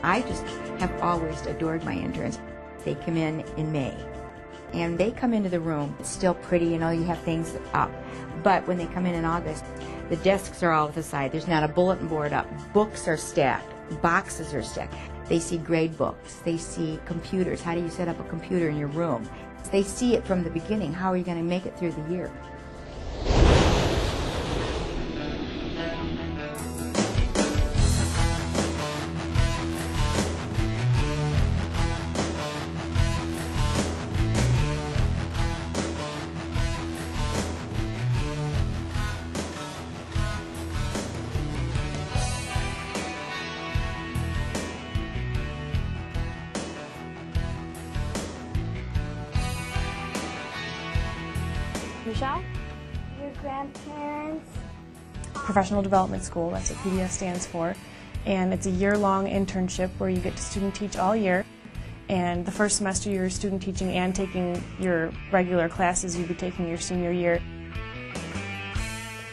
I just have always adored my interns. They come in May, and they come into the room. It's still pretty, you know, you have things up. But when they come in August, the desks are all to the side. There's not a bulletin board up. Books are stacked. Boxes are stacked. They see grade books. They see computers. How do you set up a computer in your room? They see it from the beginning. How are you going to make it through the year? Michelle? Your grandparents. Professional Development School, that's what PDS stands for. And it's a year-long internship where you get to student teach all year. And the first semester you're student teaching and taking your regular classes you'd be taking your senior year.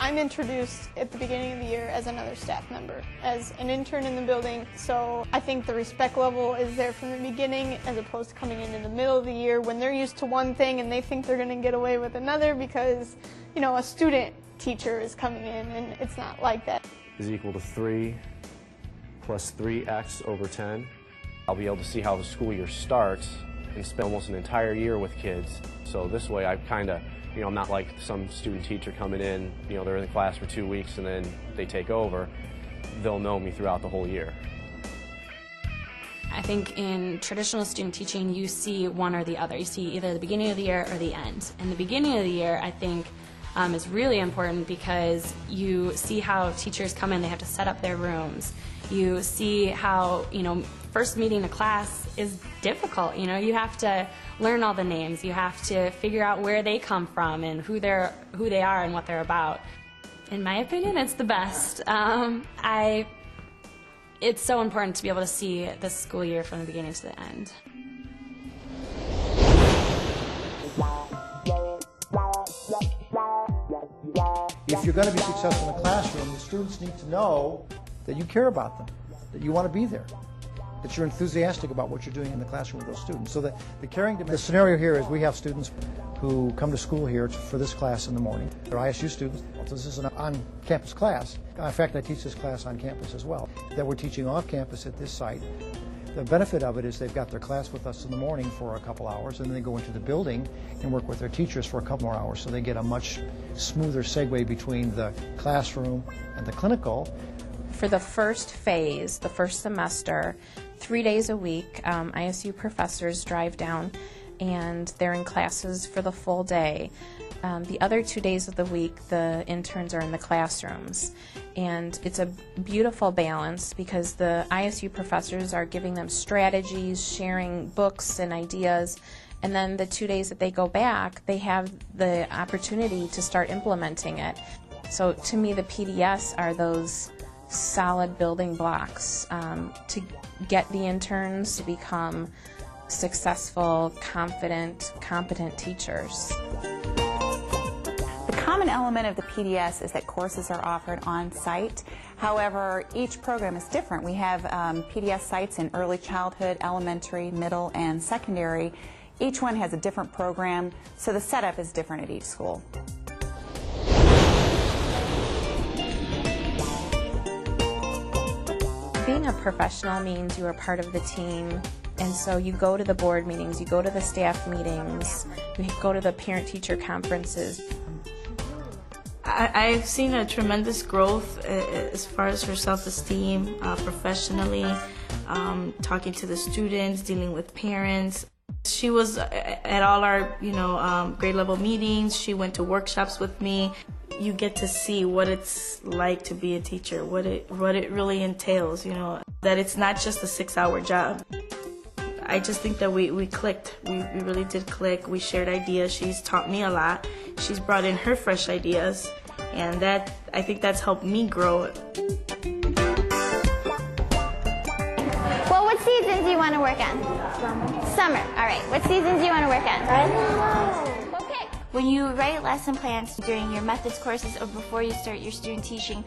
I'm introduced at the beginning of the year as another staff member, as an intern in the building, so I think the respect level is there from the beginning as opposed to coming in the middle of the year when they're used to one thing and they think they're going to get away with another because, you know, a student teacher is coming in and it's not like that. Is equal to 3 plus 3x over 10. I'll be able to see how the school year starts and spend almost an entire year with kids. So this way I kind of, you know, I'm not like some student teacher coming in, you know, they're in the class for 2 weeks and then they take over. They'll know me throughout the whole year. I think in traditional student teaching you see one or the other. You see either the beginning of the year or the end. And the beginning of the year I think is really important because you see how teachers come in, they have to set up their rooms. You see how, you know, first meeting a class is difficult. You know, you have to learn all the names. You have to figure out where they come from and who they are and what they're about. In my opinion, it's the best. It's so important to be able to see the school year from the beginning to the end. If you're going to be successful in the classroom, the students need to know that you care about them, that you want to be there, that you're enthusiastic about what you're doing in the classroom with those students. So the caring dimension. The scenario here is we have students who come to school here for this class in the morning. They're ISU students. So this is an on-campus class. In fact, I teach this class on campus as well, that we're teaching off-campus at this site. The benefit of it is they've got their class with us in the morning for a couple hours, and then they go into the building and work with their teachers for a couple more hours, so they get a much smoother segue between the classroom and the clinical. For the first phase, the first semester, 3 days a week, ISU professors drive down and they're in classes for the full day. The other 2 days of the week, the interns are in the classrooms. And it's a beautiful balance because the ISU professors are giving them strategies, sharing books and ideas, and then the 2 days that they go back, they have the opportunity to start implementing it. So to me, the PDS are those solid building blocks to get the interns to become successful, confident, competent teachers. The common element of the PDS is that courses are offered on site. However, each program is different. We have PDS sites in early childhood, elementary, middle, and secondary. Each one has a different program, so the setup is different at each school. Being a professional means you are part of the team, and so you go to the board meetings, you go to the staff meetings, you go to the parent-teacher conferences. I've seen a tremendous growth as far as her self-esteem professionally, talking to the students, dealing with parents. She was at all our, grade level meetings. She went to workshops with me. You get to see what it's like to be a teacher, what it really entails, that it's not just a 6-hour job. I just think that we clicked. We really did click. We shared ideas. She's taught me a lot. She's brought in her fresh ideas, and I think that's helped me grow. Well, what seasons do you want to work on? Summer. All right. What seasons do you want to work on? I don't know. Okay. When you write lesson plans during your methods courses or before you start your student teaching,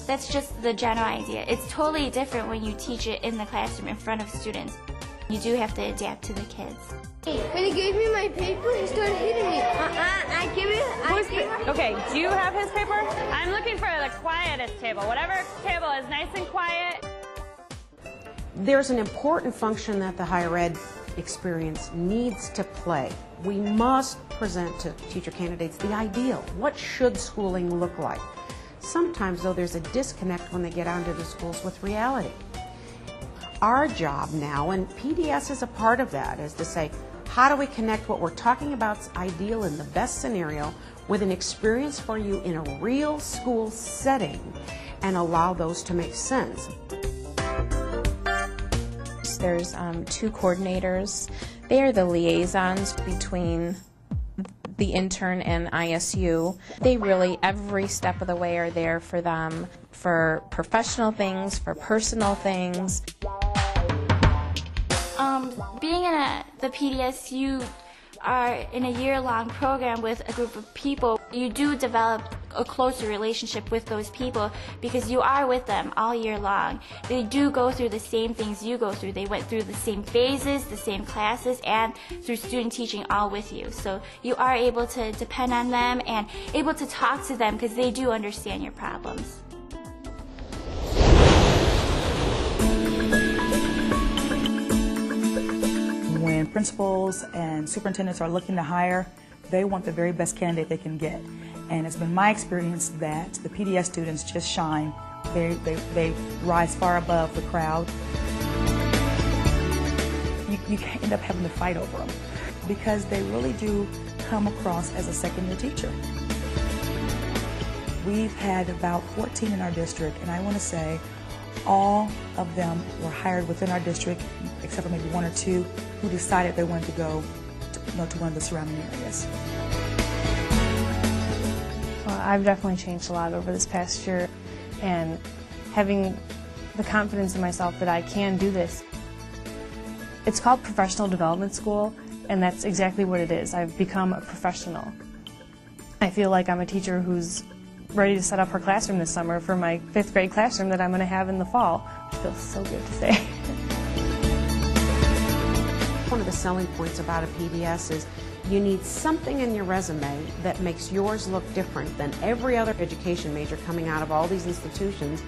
That's just the general idea. It's totally different when you teach it in the classroom in front of students. You do have to adapt to the kids. When he gave me my paper, he started hitting me. I give it. Okay, do you have his paper? I'm looking for the quietest table. Whatever table is nice and quiet. There's an important function that the higher ed experience needs to play. We must present to teacher candidates the ideal. What should schooling look like? Sometimes, though, there's a disconnect when they get out into the schools with reality. Our job now, and PDS is a part of that, is to say, how do we connect what we're talking about's ideal in the best scenario with an experience for you in a real school setting and allow those to make sense? There's 2 coordinators. They are the liaisons between the intern and ISU. They really, every step of the way, are there for them, for professional things, for personal things. Being in the PDS, you are in a year-long program with a group of people. You do develop a closer relationship with those people because you are with them all year long. They do go through the same things you go through. They went through the same phases, the same classes, and through student teaching all with you. So you are able to depend on them and able to talk to them because they do understand your problems. When principals and superintendents are looking to hire, they want the very best candidate they can get. And it's been my experience that the PDS students just shine. They rise far above the crowd. You can end up having to fight over them because they really do come across as a second-year teacher. We've had about 14 in our district, and I want to say all of them were hired within our district, except for maybe 1 or 2 who decided they wanted to go to one of the surrounding areas. Well, I've definitely changed a lot over this past year, and having the confidence in myself that I can do this. It's called Professional Development School, and that's exactly what it is. I've become a professional. I feel like I'm a teacher who's ready to set up her classroom this summer for my 5th grade classroom that I'm going to have in the fall, which feels so good to say. One of the selling points about a PDS is you need something in your resume that makes yours look different than every other education major coming out of all these institutions.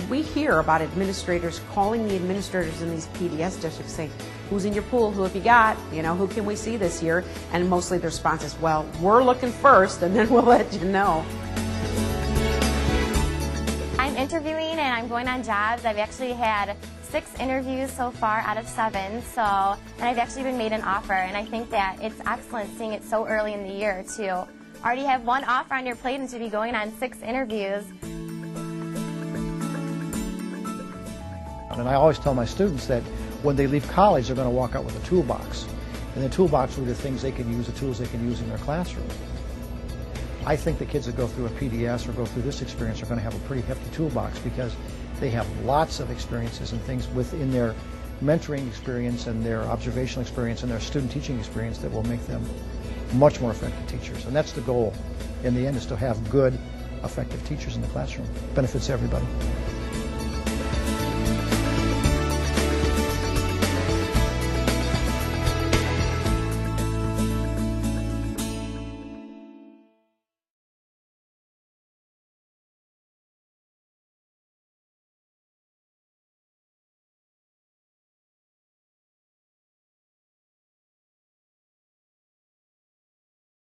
We hear about administrators calling the administrators in these PDS districts saying, who's in your pool, who have you got, you know, who can we see this year? And mostly the response is, well, we're looking first and then we'll let you know. I'm interviewing and I'm going on jobs. I've actually had 6 interviews so far out of 7, and I've actually been made an offer, and I think that it's excellent seeing it so early in the year to already have 1 offer on your plate and to be going on 6 interviews. And I always tell my students that when they leave college, they're going to walk out with a toolbox. And the toolbox will be the things they can use, the tools they can use in their classroom. I think the kids that go through a PDS or go through this experience are going to have a pretty hefty toolbox because they have lots of experiences and things within their mentoring experience and their observational experience and their student teaching experience that will make them much more effective teachers. And that's the goal in the end, is to have good, effective teachers in the classroom. Benefits everybody.